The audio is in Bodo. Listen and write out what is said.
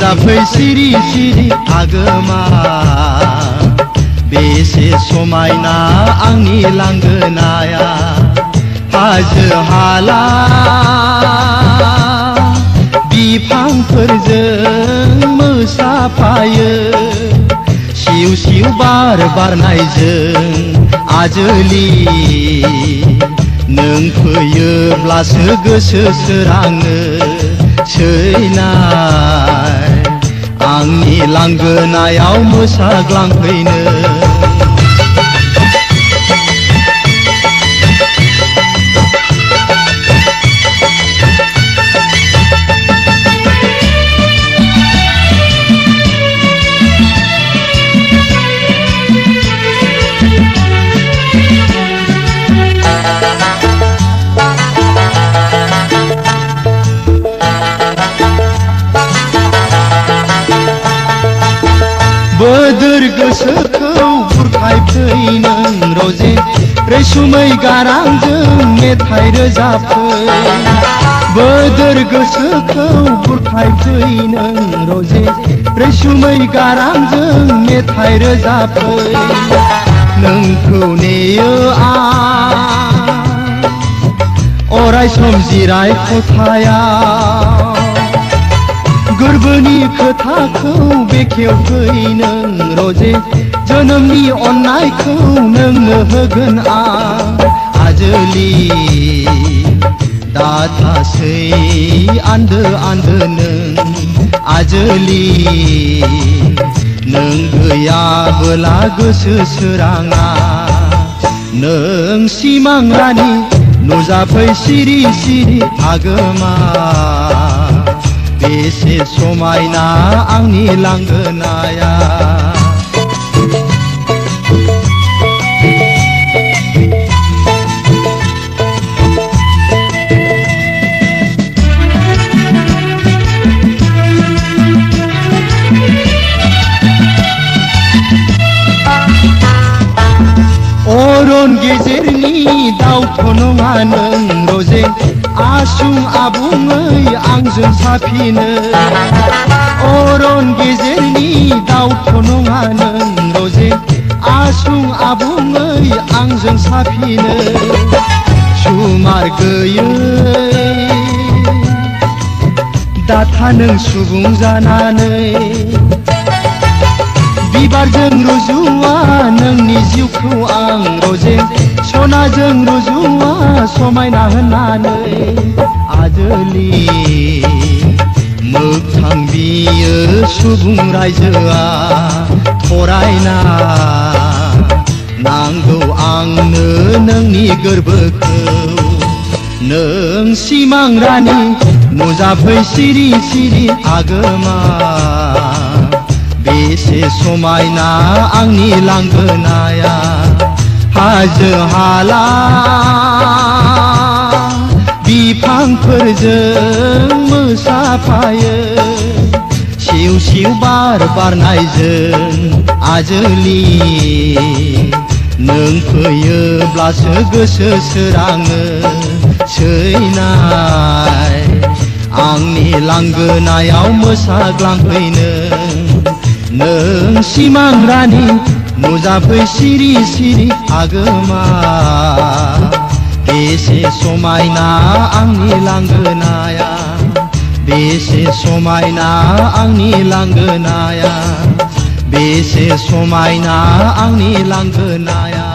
नुजाफै सिरि सिरि आगोमा बेसे समायना आंनि लांगोनाया हाजो हाला बिफांफोरजों मोसाफायो सिउ सिउ बार बारनायजों आजोलि नों फैयोब्लासो गोसो सोराङो सैनाय आंनि लांगोनायाव मोसाग्लांफैनो बोदोर गोसोखौ बुरखायफै नों रजे रैसुमै गारांजों मेथाइ रोजाबफै बोदोर गोसोखौ बुरखायफै नों रजे रैसुमै गारांजों मेथाइ रोजाबफै नोंखौ नेयो आं अराय सम जिराय खथायाव गोरबोनि खोथाखौ बेखेवफै नों रजे जोनोमनि अननायखौ नोंनो होगोन आं आजोलि दाथासै आन्दो आन्दो नों आजोलि नों गैयाबोला गोसो सोराङा नों सिमां रानि नुजाफै सिरि सिरि आगोमा बेसे समायना आंनि लांगोनाया अरन गेजेरनि दाउथ' नङा नों रजे आसुं आबुङै आंजों साफिनो अरन गेजेरनि दाउथ' नङा नों रजे आसुं आबुङै आंजों साफिनो सुमार गैयै दाथा नों सुबुं जानानै बिबारजों रुजुआ नोंनि जिउखौ आं रजे सनाजों रुजुआ समायना होननानै आजोलि मोगथां बियो सुबुं रायजोआ फरायना नांगौ आंनो नोंनि गोरबोखौ नों सिमां रानि नुजाफै सिरि सिरि आगोमा बेसे समायना आंनि लांगोनाया हाजो हाला बिफांफोरजों मोसाफायो सिउ सिउ बार बारनायजों आजोलि नों फैयोब्लासो गोसो सोराङो सैनाय आंनि लांगोनायाव मोसाग्लांफैनो नों सिमां रानि नुजाफै सिरि सिरि आगोमा बेसे समायना आंनि लांगोनाया बेसे समायना आंनि लांगोनाया बेसे समायना आंनि लांगोनाया।